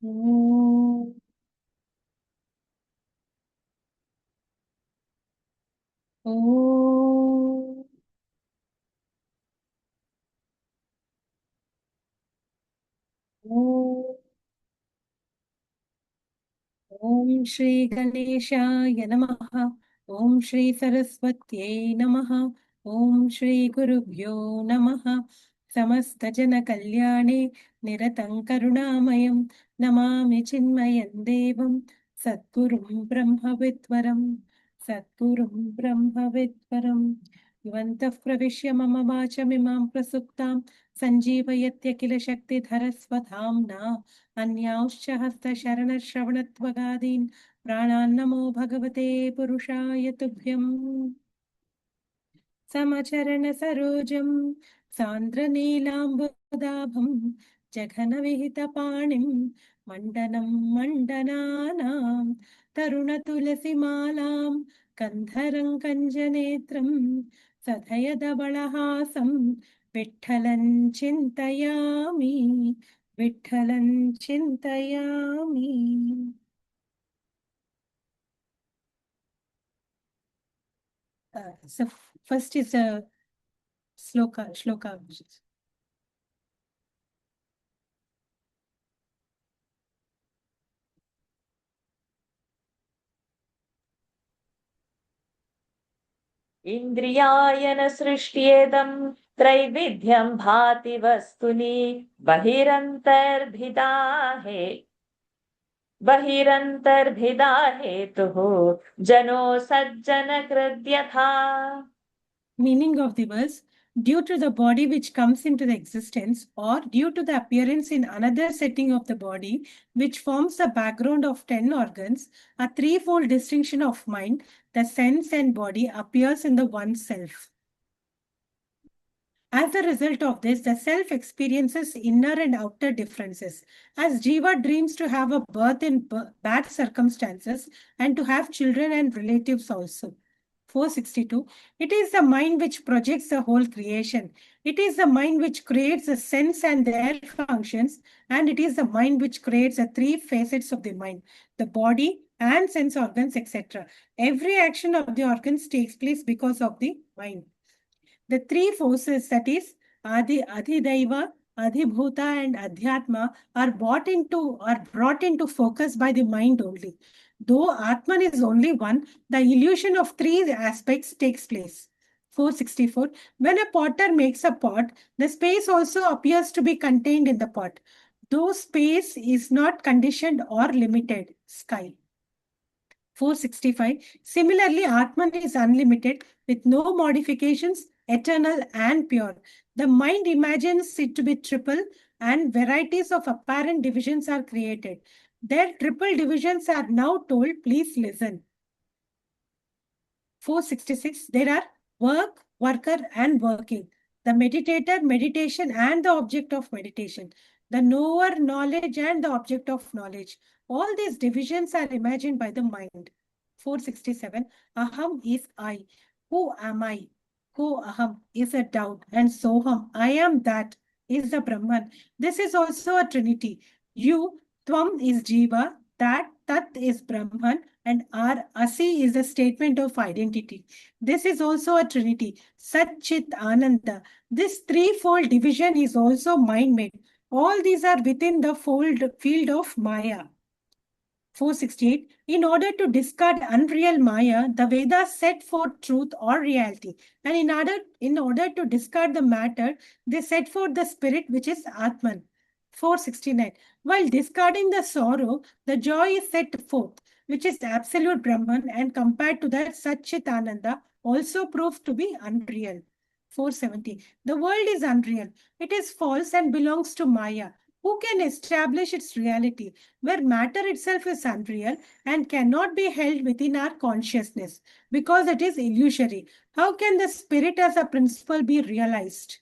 Om. Om. Om. Om Shri Ganeshaya Namaha. Om Shri Saraswatyai Namaha. Om Shri Gurubhyo Namaha. Samasta Jana Kalyane Niratan Karunamayam Namami Chinmayan Devam Satgurum Brahma Vidvaram Satgurum Brahma Vidvaram Yuvantah Pravishya Mama Vachamimam Prasuktam Sanjeevayatya Kila Shakti Dharasvatamna अन्यांश्च हस्तशरणश्रवणत्वगादीन् प्राणान्नमो भगवते पुरुषाय तुभ्यम् समचरणसरोजं सान्द्रनीलाम्बुदाभं जघनविहितपाणिं मण्डनं मण्डनानां तरुणतुलसीमालां कन्धरं कञ्जनेत्रं सधयदबलहासं विठ्ठलं चिन्तयामि विठ्ठलं चिन्तयामि. So first is a shloka. इन्द्रियायन सृष्ट्येदं त्रैविध्यं भाति वस्तुनि बहिरन्तर्भिदा हेतुः जनो सज्जनकृद्यथा. Meaning of the verse: due to the body which comes into the existence, or due to the appearance in another setting of the body, which forms the background of 10 organs, a threefold distinction of mind, the sense and body appears in the one self. As a result of this, the self experiences inner and outer differences. As Jiva dreams to have a birth in bad circumstances and to have children and relatives also. 462. It is the mind which projects the whole creation. It is the mind which creates the sense and their functions, and it is the mind which creates the three facets of the mind: the body and sense organs, etc. Every action of the organs takes place because of the mind. The three forces, that is Adhidaiva, Adhibhuta, and Adhyatma, are brought into focus by the mind only. Though Atman is only one, the illusion of three aspects takes place. 464. When a potter makes a pot, the space also appears to be contained in the pot. Though space is not conditioned or limited. Sky. 465. Similarly, Atman is unlimited with no modifications, eternal and pure. The mind imagines it to be triple, and varieties of apparent divisions are created. Their triple divisions are now told. Please listen. 466. There are work, worker, and working. The meditator, meditation, and the object of meditation. The knower, knowledge, and the object of knowledge. All these divisions are imagined by the mind. 467. Aham is I. Who am I? Ko aham is a doubt, and soham, I am that, is the Brahman. This is also a trinity. You, Tvam is Jiva, that, Tat is Brahman, and our Asi is a statement of identity. This is also a trinity. Sat Chit Ananda. This threefold division is also mind-made. All these are within the field of Maya. 468. In order to discard unreal Maya, the Vedas set forth truth or reality. And in order to discard the matter, they set forth the spirit, which is Atman. 469. While discarding the sorrow, the joy is set forth, which is absolute Brahman, and compared to that, Satchit Ananda also proves to be unreal. 470. The world is unreal. It is false and belongs to Maya. Who can establish its reality, where matter itself is unreal and cannot be held within our consciousness because it is illusory? How can the spirit as a principle be realized?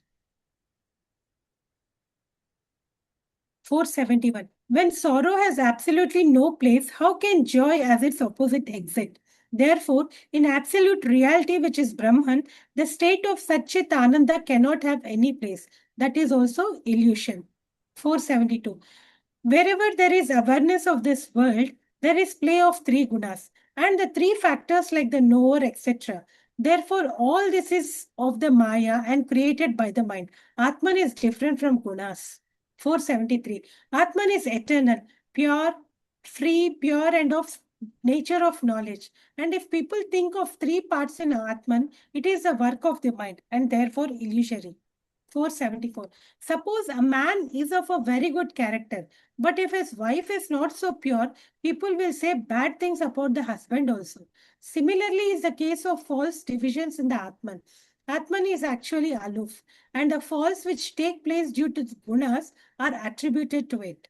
471. When sorrow has absolutely no place, how can joy as its opposite exist? Therefore, in absolute reality, which is Brahman, the state of Satchit Ananda cannot have any place. That is also illusion. 472. Wherever there is awareness of this world, there is play of three gunas and the three factors like the knower, etc. Therefore, all this is of the Maya and created by the mind. Atman is different from gunas. 473. Atman is eternal, pure, free, pure, and of nature of knowledge. And if people think of three parts in Atman, it is a work of the mind and therefore illusory. 474. Suppose a man is of a very good character, but if his wife is not so pure, people will say bad things about the husband also. Similarly, is the case of false divisions in the Atman. Atman is actually aloof, and the faults which take place due to the gunas are attributed to it.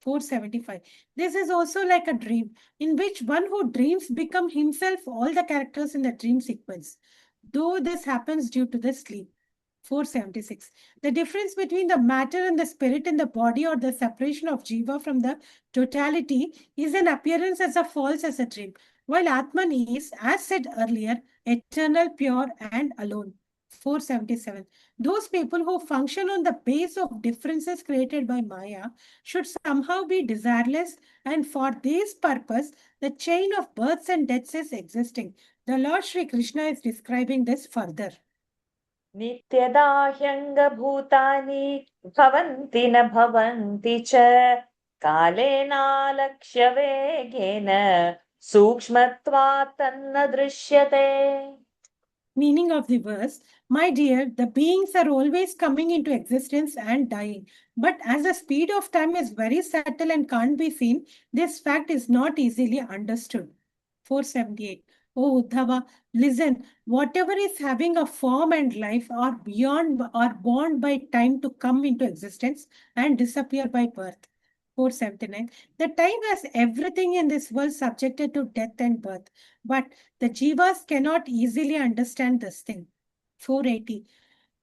475. This is also like a dream, in which one who dreams become himself all the characters in the dream sequence, though this happens due to the sleep. 476. The difference between the matter and the spirit in the body or the separation of jiva from the totality is an appearance as a false as a dream, while Atman is, as said earlier, eternal, pure, and alone. 477. Those people who function on the base of differences created by Maya should somehow be desireless, and for this purpose, the chain of births and deaths is existing. The Lord Sri Krishna is describing this further. नित्यदा ह्यङ्गभूतानि भवन्ति न भवन्ति च कालेनालक्ष्य वेगेन सूक्ष्मत्वात् तन्न दृश्यते. Meaning of the verse, my dear, the beings are always coming into existence and dying. But as the speed of time is very subtle and can't be seen, this fact is not easily understood. 478. Oh, Uddhava, listen, whatever is having a form and life are beyond or born by time to come into existence and disappear by birth. 479. The time has everything in this world subjected to death and birth, but the jivas cannot easily understand this thing. 480.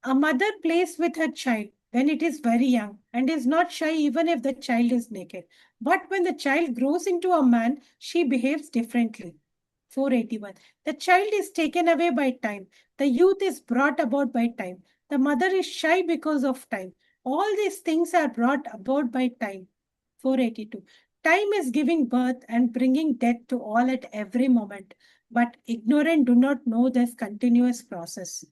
A mother plays with her child when it is very young and is not shy even if the child is naked. But when the child grows into a man, she behaves differently. 481. The child is taken away by time. The youth is brought about by time. The mother is shy because of time. All these things are brought about by time. 482. Time is giving birth and bringing death to all at every moment, but ignorant do not know this continuous process.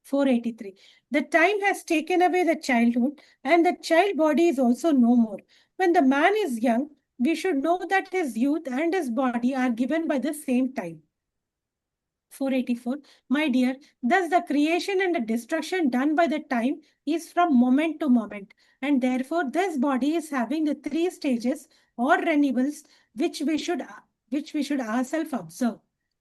483. The time has taken away the childhood, and the child body is also no more. When the man is young, we should know that his youth and his body are given by the same time. 484. My dear, thus the creation and the destruction done by the time is from moment to moment, and therefore this body is having the three stages or renewals which we should ourselves observe.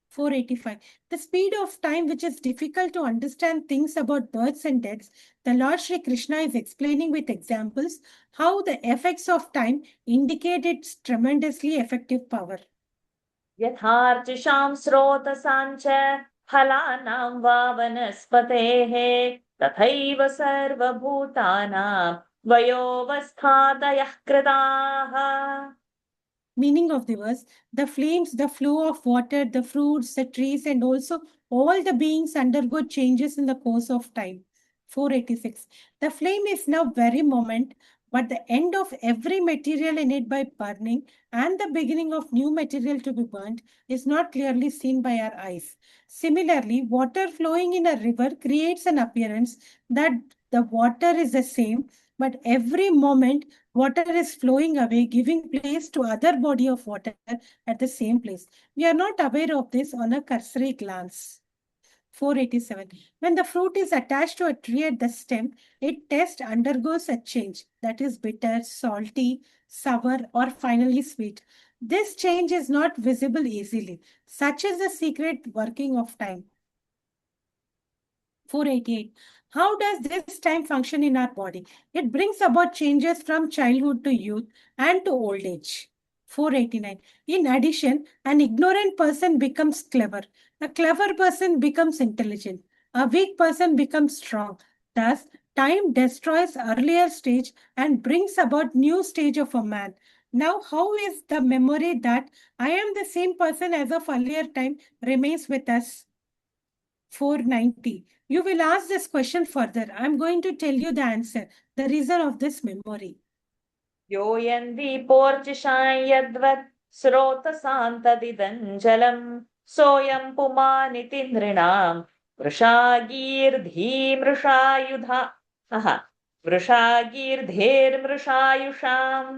485. The speed of time which is difficult to understand things about births and deaths, the Lord Sri Krishna is explaining with examples how the effects of time indicate its tremendously effective power. यथार्चिषां स्रोतसाञ्च फलानां वा वनस्पतेः तथैव सर्वभूतानां वयोवस्थादयः कृताः. Meaning of the verse, the flames, the flow of water, the fruits, the trees, and also all the beings undergo changes in the course of time. 486. The flame is now very moment, but the end of every material in it by burning and the beginning of new material to be burnt is not clearly seen by our eyes. Similarly, water flowing in a river creates an appearance that the water is the same, but every moment water is flowing away, giving place to other body of water at the same place. We are not aware of this on a cursory glance. 487. When the fruit is attached to a tree at the stem, it test undergoes a change that is bitter, salty, sour, or finally sweet. This change is not visible easily. Such is the secret working of time. 488. How does this time function in our body? It brings about changes from childhood to youth and to old age. 489. In addition, an ignorant person becomes clever. A clever person becomes intelligent. A weak person becomes strong. Thus, time destroys earlier stage and brings about new stage of a man. Now, how is the memory that I am the same person as of earlier time remains with us? 490. You will ask this question further. I'm going to tell you the answer, the reason of this memory. योऽयं दीपोर्चिषां यद्वत् स्रोतसान्तदिदञ्जलम् सोऽयं पुमानिति नृणाम् वृषागीर्धीमृषायुधा वृषागीर्धेर्मृषायुषाम्.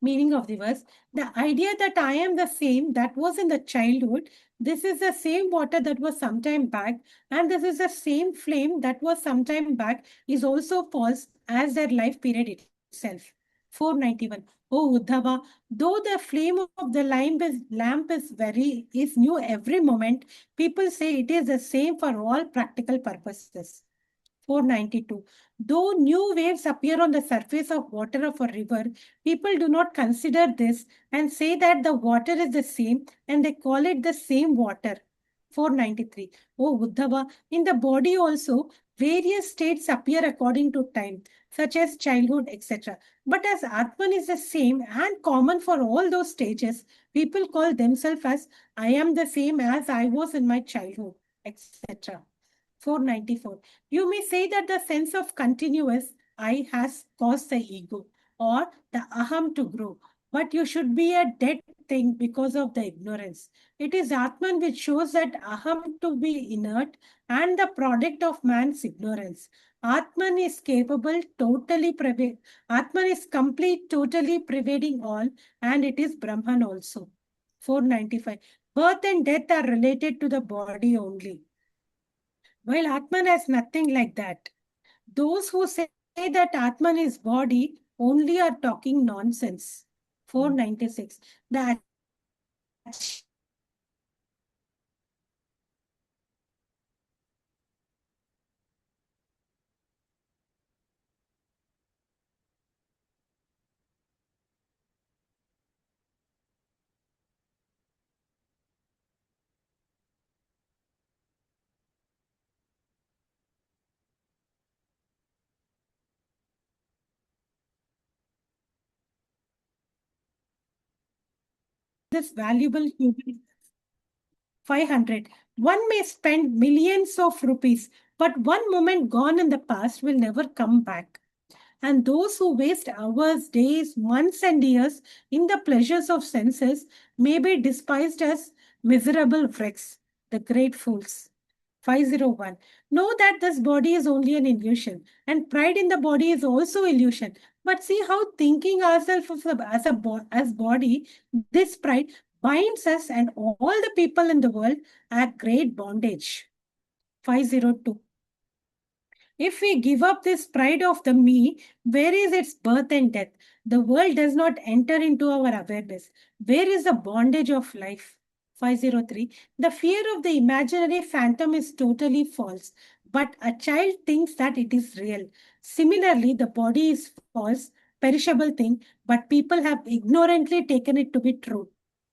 Meaning of the verse, the idea that I am the same that was in the childhood, this is the same water that was sometime back, and this is the same flame that was sometime back, is also false as their life period itself. 491. Oh Uddhava, though the flame of the lamp is new every moment, people say it is the same for all practical purposes. 492. Though new waves appear on the surface of water of a river, people do not consider this and say that the water is the same and they call it the same water. 493. Oh Uddhava, in the body also, various states appear according to time, such as childhood, etc. But as Atman is the same and common for all those stages, people call themselves as I am the same as I was in my childhood, etc. 494. You may say that the sense of continuous I has caused the ego or the aham to grow, but you should be a dead thing because of the ignorance. It is Atman which shows that aham to be inert and the product of man's ignorance. Atman is capable, Atman is complete, totally pervading all, and it is Brahman also. 495. Birth and death are related to the body only, while Atman has nothing like that. Those who say that Atman is body only are talking nonsense. 496. The this valuable human 500. One may spend millions of rupees, but one moment gone in the past will never come back. And those who waste hours, days, months, and years in the pleasures of senses may be despised as miserable wrecks, the great fools. 501. Know that this body is only an illusion, and pride in the body is also illusion. But see how thinking ourselves as body, this pride binds us and all the people in the world at great bondage. 502. If we give up this pride of the me, where is its birth and death? The world does not enter into our awareness. Where is the bondage of life? 503. The fear of the imaginary phantom is totally false, but a child thinks that it is real. Similarly, the body is false, perishable thing, but people have ignorantly taken it to be true.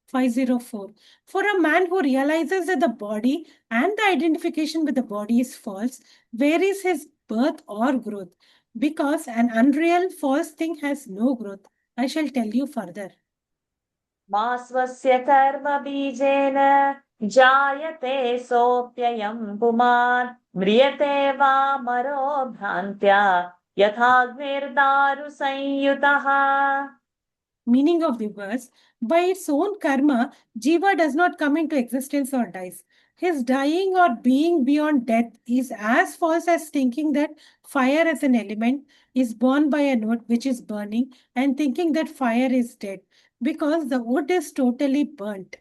504. For a man who realizes that the body and the identification with the body is false, where is his birth or growth? Because an unreal false thing has no growth. I shall tell you further. मा स्वस्य कर्म बीजेन जायते सोऽप्ययम् पुमान् म्रियते वा मरो भ्रान्त्या यथाग्निर्दारु संयुतः. Meaning of the verse, by its own karma, Jiva does not come into existence or dies. His dying or being beyond death is as false as thinking that fire as an element is born by a node which is burning and thinking that fire is dead because the wood is totally burnt.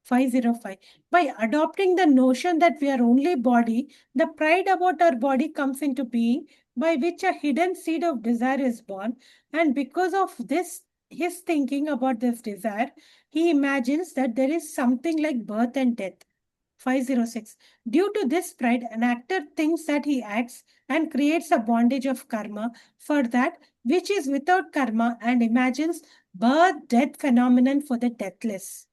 505. By adopting the notion that we are only body, the pride about our body comes into being, by which a hidden seed of desire is born. And because of this, his thinking about this desire, he imagines that there is something like birth and death. 506. Due to this pride, an actor thinks that he acts and creates a bondage of karma for that which is without karma and imagines birth death phenomenon for the deathless.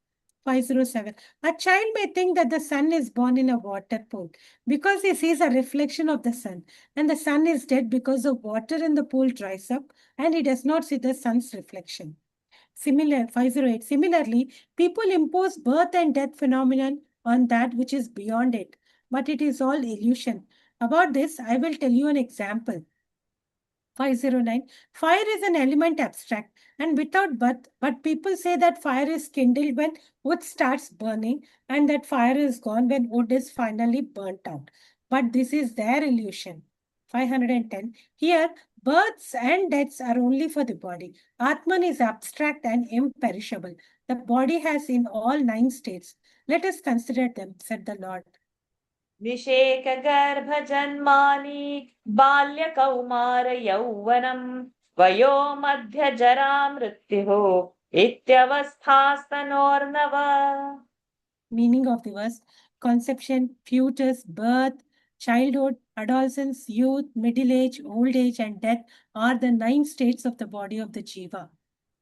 507. A child may think that the sun is born in a water pool because he sees a reflection of the sun, and the sun is dead because the water in the pool dries up and he does not see the sun's reflection. 508. Similarly, people impose birth and death phenomenon on that which is beyond it, but it is all illusion. About this, I will tell you an example. 509. Fire is an element abstract and without birth, but people say that fire is kindled when wood starts burning and that fire is gone when wood is finally burnt out. But this is their illusion. 510. Here, births and deaths are only for the body. Atman is abstract and imperishable. The body has in all 9 states. Let us consider them, said the Lord. निषेकगर्भजन्मानि बाल्यकौमारयौवनम् वयो मध्यजरा मृत्युः इत्यवस्थास्तनोर्नव. Meaning of the verse: conception, fetus, birth, childhood, adolescence, youth, middle age, old age, and death are the 9 states of the body of the Jiva.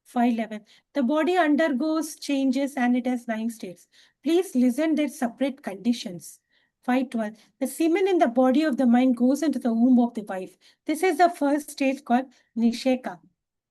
511. The body undergoes changes and it has 9 states. Please listen their separate conditions. 512. The semen in the body of the mind goes into the womb of the wife. This is the first stage called Nisheka.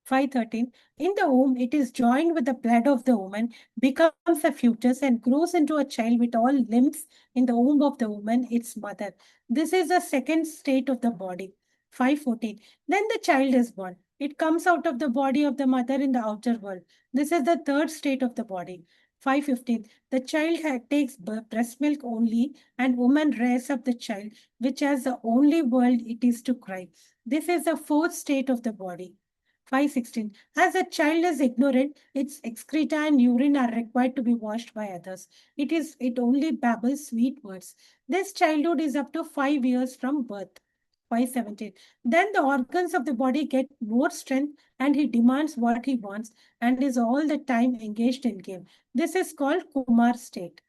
513. In the womb, it is joined with the blood of the woman, becomes a fetus, and grows into a child with all limbs in the womb of the woman, its mother. This is the second state of the body. 514. Then the child is born. It comes out of the body of the mother in the outer world. This is the third state of the body. 515. The child takes breast milk only, and woman rears up the child, which has the only world it is to cry. This is the fourth state of the body. 516. As a child is ignorant, its excreta and urine are required to be washed by others. It only babbles sweet words. This childhood is up to 5 years from birth. 517. Then the organs of the body get more strength and he demands what he wants and is all the time engaged in game. This is called Kumar state.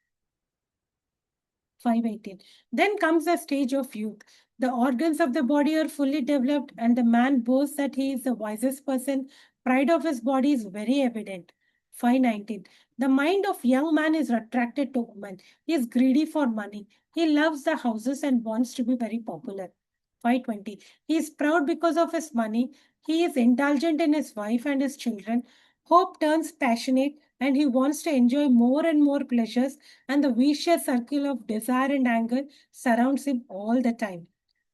518. Then comes the stage of youth. The organs of the body are fully developed, and the man boasts that he is the wisest person. Pride of his body is very evident. 519. The mind of young man is attracted to woman. He is greedy for money. He loves the houses and wants to be very popular. 520. He is proud because of his money. He is indulgent in his wife and his children. Hope turns passionate and he wants to enjoy more and more pleasures, and the vicious circle of desire and anger surrounds him all the time.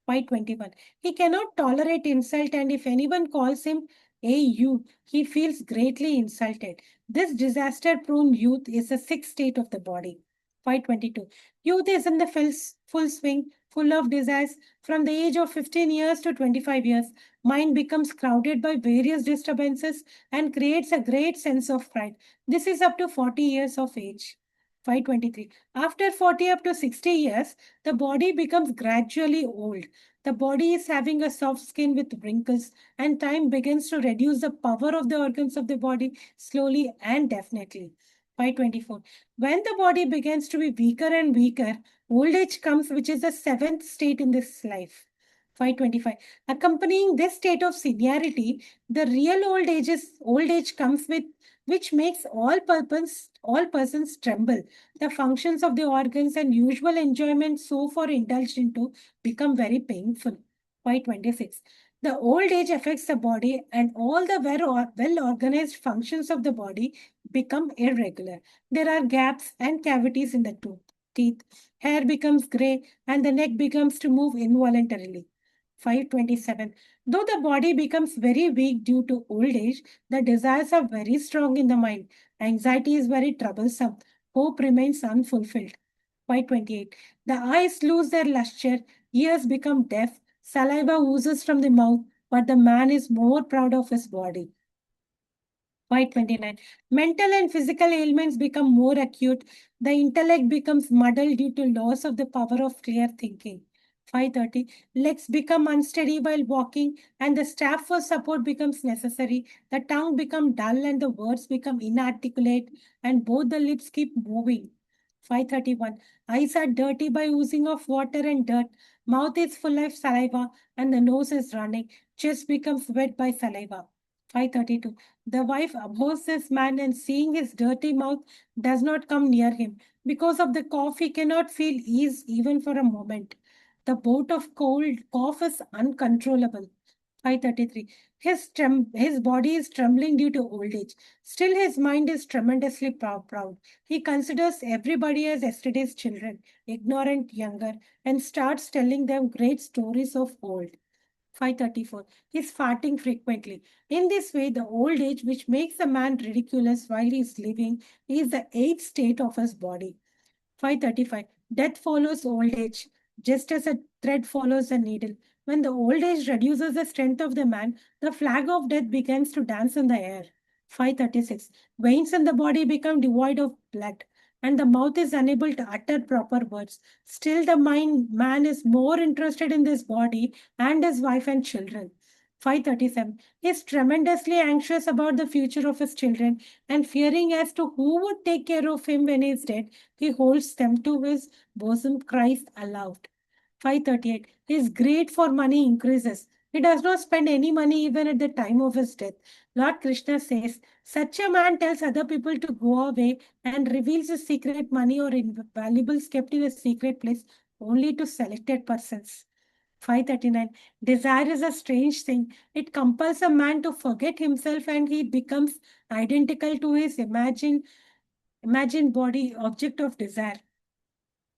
521. He cannot tolerate insult, and if anyone calls him a you, he feels greatly insulted. This disaster prone youth is the sixth state of the body. 522. Youth is in the full swing, full of desires. From the age of 15 years to 25 years, mind becomes crowded by various disturbances and creates a great sense of pride. This is up to 40 years of age. 523. After 40 up to 60 years, the body becomes gradually old. The body is having a soft skin with wrinkles, and time begins to reduce the power of the organs of the body slowly and definitely. 524. When the body begins to be weaker and weaker, old age comes, which is the seventh state in this life. 525. Accompanying this state of seniority, the real old age comes with which makes all persons tremble. The functions of the organs and usual enjoyment so far indulged into become very painful. 526. The old age affects the body and all the well organized functions of the body become irregular. There are gaps and cavities in the teeth. Hair becomes gray and the neck becomes to move involuntarily. 527. Though the body becomes very weak due to old age, the desires are very strong in the mind. Anxiety is very troublesome. Hope remains unfulfilled. 528. The eyes lose their luster, ears become deaf, saliva oozes from the mouth, but the man is more proud of his body. 529. Mental and physical ailments become more acute. The intellect becomes muddled due to loss of the power of clear thinking. 530. Legs become unsteady while walking and the staff for support becomes necessary. The tongue becomes dull and the words become inarticulate and both the lips keep moving. 531. Eyes are dirty by oozing of water and dirt. Mouth is full of saliva and the nose is running. Chest becomes wet by saliva. 532. The wife abhors this man and seeing his dirty mouth does not come near him. Because of the cough, he cannot feel ease even for a moment. The bout of cold cough is uncontrollable. 533. His body is trembling due to old age. Still, his mind is tremendously proud. He considers everybody as yesterday's children, ignorant, younger, and starts telling them great stories of old. 534 is farting frequently. In this way, the old age, which makes a man ridiculous while he is living, is the eighth state of his body. 535. Death follows old age, just as a thread follows a needle. When the old age reduces the strength of the man, the flag of death begins to dance in the air. 536. Veins in the body become devoid of blood, and the mouth is unable to utter proper words. Still, the man is more interested in this body and his wife and children. 537. He is tremendously anxious about the future of his children and fearing as to who would take care of him when he is dead. He holds them to his bosom, cries aloud. 538. His greed for money increases. He does not spend any money even at the time of his death. Lord Krishna says, such a man tells other people to go away and reveals his secret money or valuables kept in a secret place only to selected persons. 539. Desire is a strange thing. It compels a man to forget himself and he becomes identical to his imagined body, object of desire.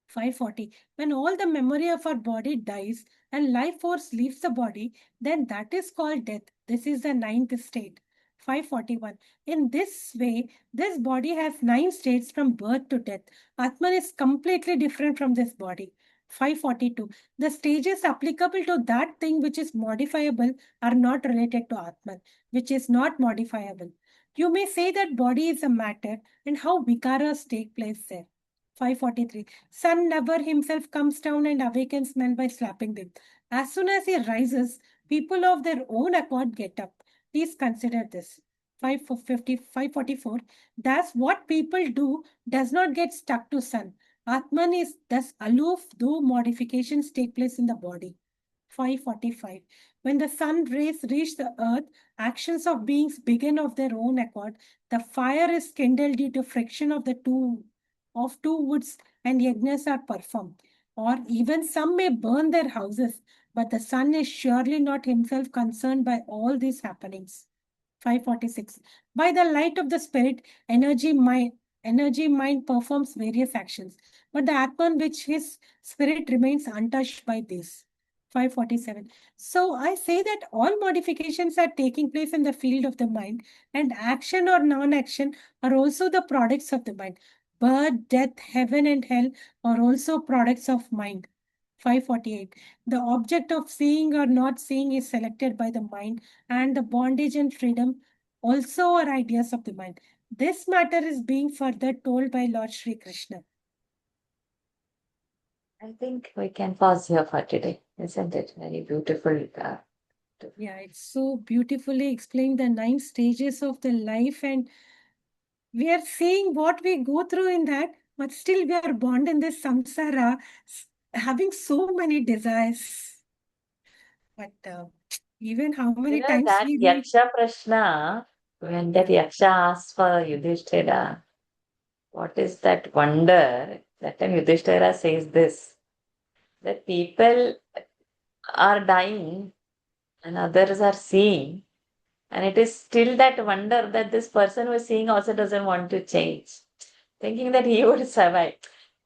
540. When all the memory of our body dies and life force leaves the body, then that is called death. This is the ninth state. 541. In this way, this body has nine states from birth to death. Atman is completely different from this body. 542. The stages applicable to that thing which is modifiable are not related to Atman, which is not modifiable. You may say that body is a matter and how vikaras take place there. 543. Sun never himself comes down and awakens men by slapping them. As soon as he rises, people of their own accord get up. Please consider this. 544. Thus, what people do does not get stuck to sun. Atman is thus aloof, though modifications take place in the body. 545. When the sun rays reach the earth, actions of beings begin of their own accord. The fire is kindled due to friction of two woods and yajnas are performed. Or even some may burn their houses, but the sun is surely not himself concerned by all these happenings. 546. By the light of the spirit, energy mind performs various actions, but the Atman which his spirit remains untouched by this. 547. So I say that all modifications are taking place in the field of the mind, and action or non-action are also the products of the mind. Birth, death, heaven, and hell are also products of mind. 548. The object of seeing or not seeing is selected by the mind, and the bondage and freedom also are ideas of the mind. This matter is being further told by Lord Sri Krishna. I think we can pause here for today. Isn't it very beautiful? Yeah, it's so beautifully explained the nine stages of the life, and we are seeing what we go through in that, but still we are bound in this samsara, having so many desires. But even how many times That we will. Yaksha Prashna, when that Yaksha asked for Yudhishthira, what is that wonder? That time Yudhishthira says this, that people are dying and others are seeing. And it is still that wonder that this person who is seeing also doesn't want to change, thinking that he would survive.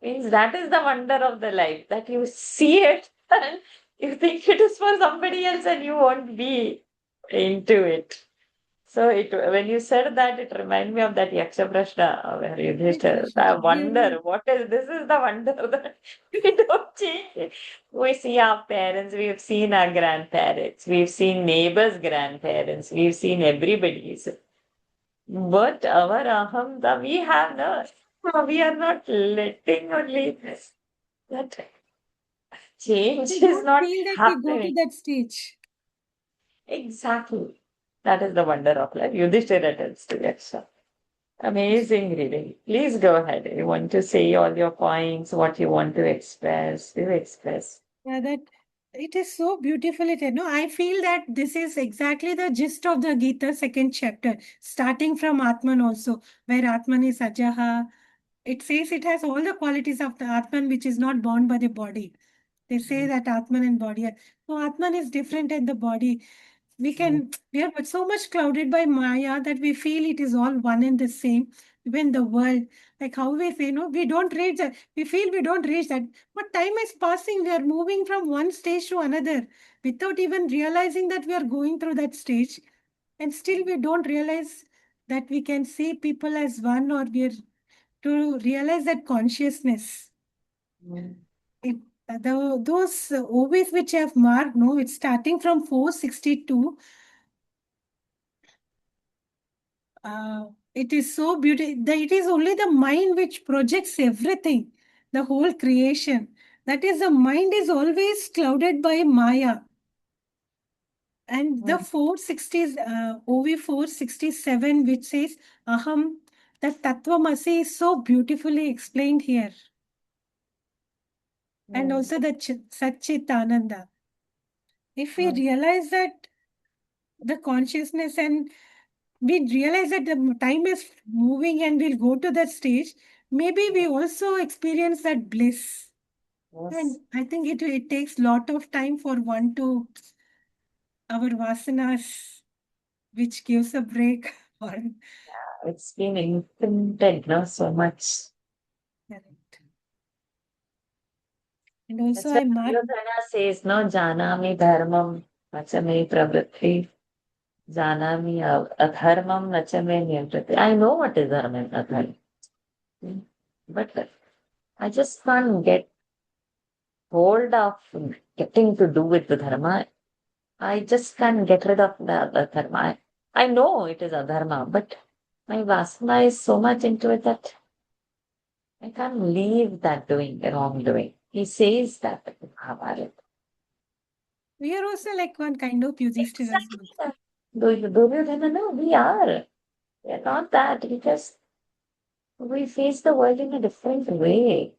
Means that is the wonder of the life, that you see it and you think it is for somebody else and you won't be into it. So when you said that, it reminded me of that Yaksha Prashna where Yes, Yudhishthira, yes, I really. wonder what is this is the wonder that we don't change it. We see our parents, we've seen our grandparents, we've seen neighbors' grandparents, we've seen everybody's. But our ahamta, we have no, we are not letting only this. That change We is don't not feel that we go to happening. that stage. Exactly. That is the wonder of life. Yudhishthira tells to Yaksha. Amazing reading. Please go ahead. You want to say all your points, what you want to express, do express. Yeah, that it is so beautifully said. No, I feel that this is exactly the gist of the Gita second chapter, starting from Atman also, where Atman is Ajaha. It says it has all the qualities of the Atman which is not born by the body. They say that Atman and body are. So Atman is different in the body. We are so much clouded by Maya that we feel it is all one and the same. even the world. Like how we say, no, we don't reach that. We feel we don't reach that. But time is passing. We are moving from one stage to another without even realizing that we are going through that stage. And still we don't realize that we can see people as one, or we are to realize that consciousness. Mm. It, those Ovis which I have marked, no, it's starting from 462. It is so beautiful. It is only the mind which projects everything, the whole creation. That is, the mind is always clouded by Maya. And the Mm. 460s, OV 467, which says Aham, that Tattvamasi is so beautifully explained here. And Mm. also the Satchit Ananda. If we Mm. realize that the consciousness, and we realize that the time is moving and we'll go to that stage, maybe we also experience that bliss. And Yes. I think it takes lot of time for one to our vasanas, which gives a break. Or It's been imprinted, no, so much. correct. And also That's why I mark. Duryodhana says, no, janami dharmam, nachame pravritti, janami adharmam, nachame niyavriti. I know what is dharma and adharma. But I just can't get hold of getting to do with the dharma. I just can't get rid of the dharma. I know it is adharma, but my vasana is so much into it that I can't leave that doing, wrongdoing. He says that in Mahabharata. We are also like one kind of Yudhishthira's Exactly. month. Duryodhana, no, we are. We are not that because we face the world in a different way.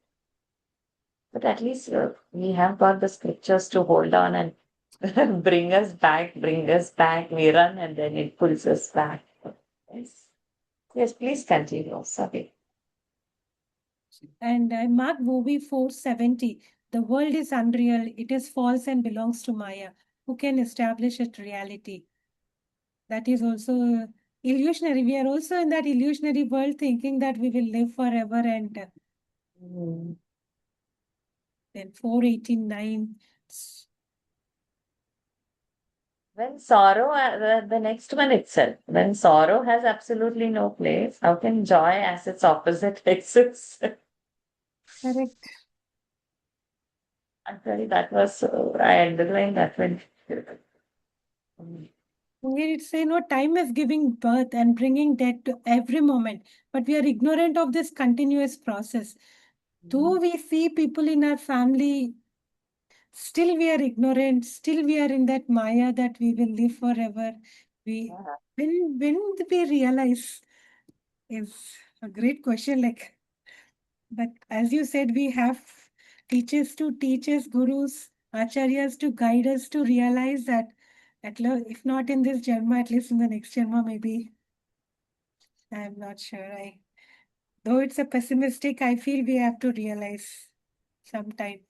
But at least we have got the scriptures to hold on and bring us back, bring us back. We run and then it pulls us back. Yes. Yes, please continue. Sorry. And I mark movie 470. The world is unreal. It is false and belongs to Maya. Who can establish its reality? That is also illusionary. We are also in that illusionary world thinking that we will live forever. And Mm. then 489. When sorrow, the next one itself, when sorrow has absolutely no place, how can joy as its opposite exist? Correct. Actually, that was, I underlined that one. Mm. Here it say, no, time is giving birth and bringing death to every moment. But we are ignorant of this continuous process. Though we see people in our family, still we are ignorant, still we are in that Maya that we will live forever. We Yeah. when we realize is a great question. Like, but as you said, we have teachers to teach us, gurus, acharyas to guide us to realize that if not in this Janma, at least in the next Janma, maybe. I'm not sure. Though it's a pessimistic, I feel we have to realize sometime.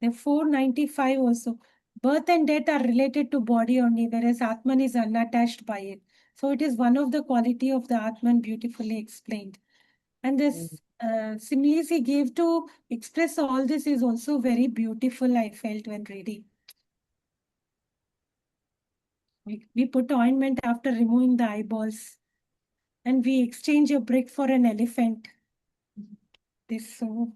The 495 also. Birth and death are related to body only, whereas Atman is unattached by it. So it is one of the quality of the Atman beautifully explained. And Mm. this similes he gave to express all this is also very beautiful, I felt when reading. We put ointment after removing the eyeballs, and we exchange a brick for an elephant. This so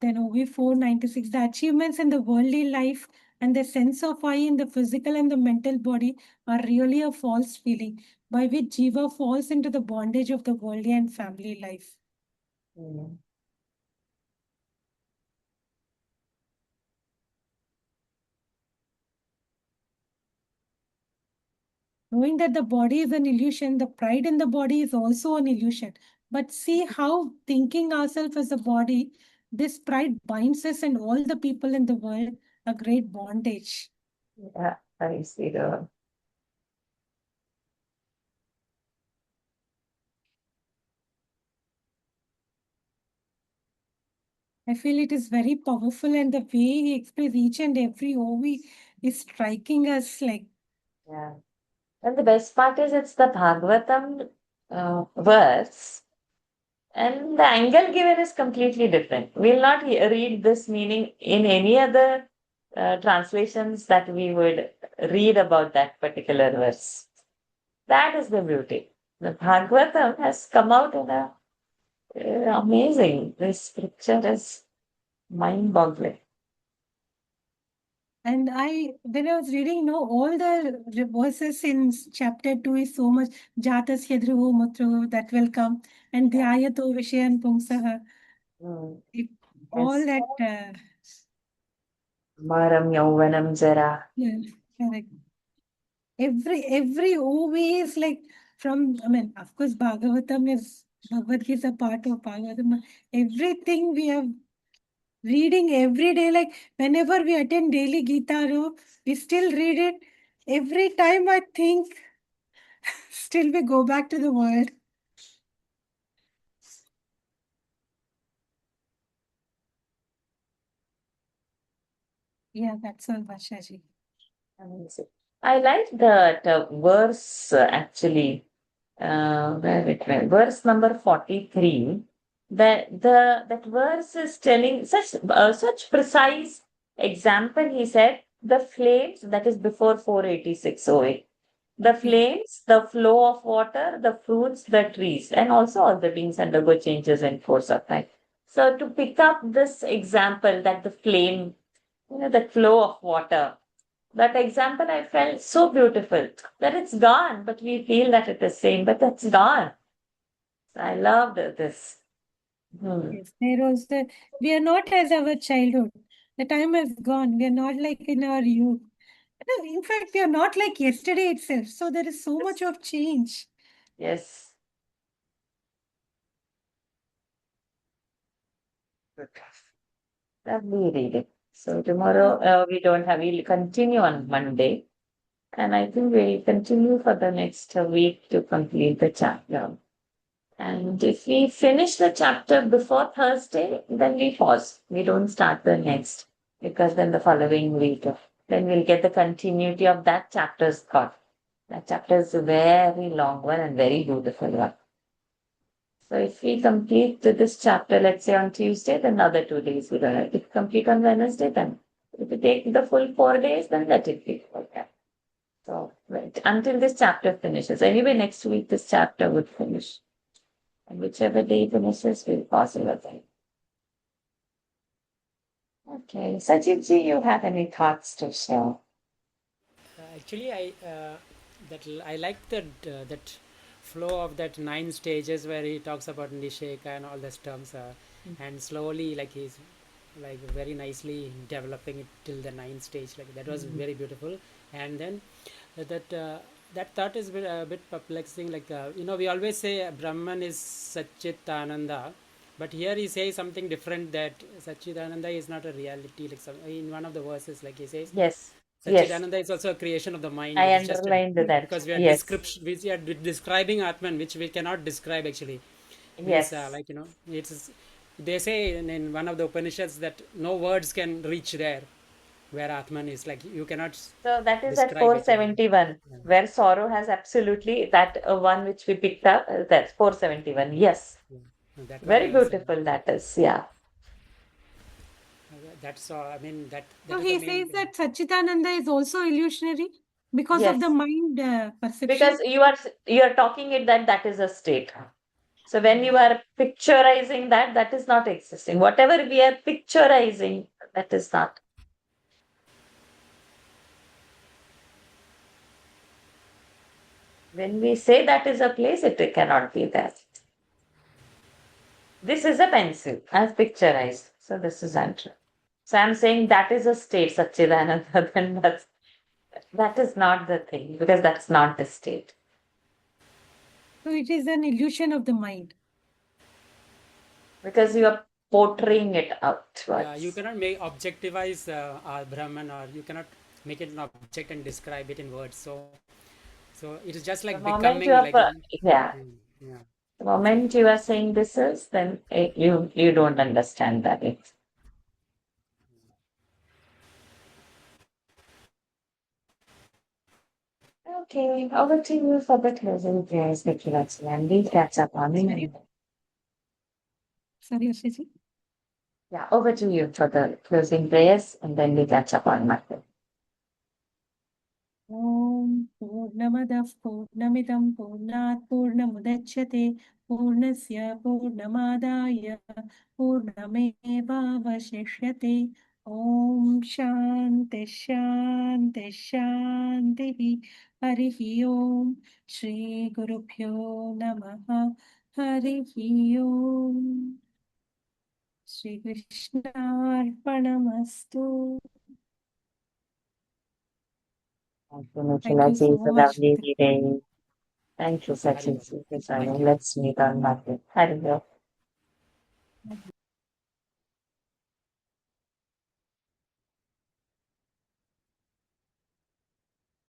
then OV 496, the achievements in the worldly life and the sense of I in the physical and the mental body are really a false feeling by which Jiva falls into the bondage of the worldly and family life. Mm. Knowing that the body is an illusion, the pride in the body is also an illusion. But see how thinking ourselves as a body, this pride binds us and all the people in the world a great bondage. Yeah, I see the. I feel it is very powerful, and the way he explains each and every OV is striking us like. Yeah. And the best part is it's the Bhagavatam verse, and the angle given is completely different. We'll not read this meaning in any other translations that we would read about that particular verse. That is the beauty. The Bhagavatam has come out in a amazing. This scripture is mind-boggling. And when I was reading, all the verses in chapter 2 is so much Jatasya Dhruvo Mutru that will come, and Yeah. Dhyayato Vishayan Pumsaha. Mm. All Yes. that, Maram Yauvanam Jara. yeah, correct. Every OV is like from, I mean, of course, Bhagavad Gita is a part of Bhagavatam. Everything we have reading every day, like whenever we attend daily Gita, we still read it. Every time I think, still we go back to the world. Yeah, that's all, Vashaji. Amazing. I like that verse actually. Where it went. Verse number 43. That verse is telling such precise example. He said the flames, that is before 486 OA. The Okay. flames, the flow of water, the fruits, the trees, and also all the beings undergo changes in course of time. So to pick up this example that the flame, the flow of water, that example I felt so beautiful that it's gone, but we feel that it is same, but that's gone. I loved this. Hmm. Yes, there was we are not as our childhood. The time has gone. We are not like in our youth. No, in fact, we are not like yesterday itself. So there is so much of change. Yes. Lovely reading. So tomorrow we'll continue on Monday. And I think we'll continue for the next week to complete the chapter. And if we finish the chapter before Thursday, then we pause. We don't start the next because then the following week, then we'll get the continuity of that chapter's thought. That chapter is a very long one and very beautiful one. So if we complete this chapter, let's say on Tuesday, then another 2 days we don't have to complete on Wednesday, then if we take the full 4 days, then let it be. Okay. So until this chapter finishes. Anyway, next week this chapter would finish. And whichever day finishes, we'll pause it again. Okay. Sajidji, you have any thoughts to share? Actually, I like that flow of that 9 stages where he talks about Nisheka and all those terms, and slowly like he's like very nicely developing it till the 9th stage. Like that was very beautiful. And then that thought is a bit perplexing. Like we always say Brahman is Satchitananda, but here he says something different, that Satchitananda is not a reality. Like in one of the verses, like he says Yes. Yes. Satchitananda is also a creation of the mind. I It is just underlined that. because Yes. we are describing Atman, which we cannot describe actually. Means Yes. it's they say in one of the Upanishads that no words can reach there where Atman is. Like you cannot So that is at describe it. 471, Yeah. where sorrow has absolutely that one which we picked up. That's 471. Yes. Yeah. That one Very was beautiful that is. Yeah. that's I mean that So is the he main says thing. that Satchitananda is also illusionary because of the Yes. mind perception. Because you are talking it that is a state. So when you are picturizing that is not existing. Whatever we are picturizing, that is not. When we say that is a place, it cannot be there. This is a pencil as picturized. So this is untrue. So I'm saying that is a state, Satchidananda, then that is not the thing because that's not the state. So it is an illusion of the mind. Because you are portraying it Yeah, you outwards. cannot make objectivize Brahman, or you cannot make it an object and describe it in words. So it is just The like moment you becoming have, like yeah, yeah. the It's like moment you are saying this is, then you don't understand that. Okay, over to you for the closing prayers, Eknathi, and we catch up on the Sorry, sorry, Ashish. Yeah, over to you for the closing prayers, and then we catch up on Monday. ॐ पूर्णमदः पूर्णमिदं पूर्णात् पूर्णमुदच्यते पूर्णस्य पूर्णमादाय पूर्णमेवावशिष्यते ॐ शान्ति शान्ति शान्तिः हरिः ॐ श्रीगुरुभ्यो नमः हरिः ॐ श्रीकृष्णार्पणमस्तु Thank you, Thank you Michelaji, so for much. lovely reading. Thank you, Hari Sachin, Om. for Thank joining. you. Let's meet on Monday. Hari Om.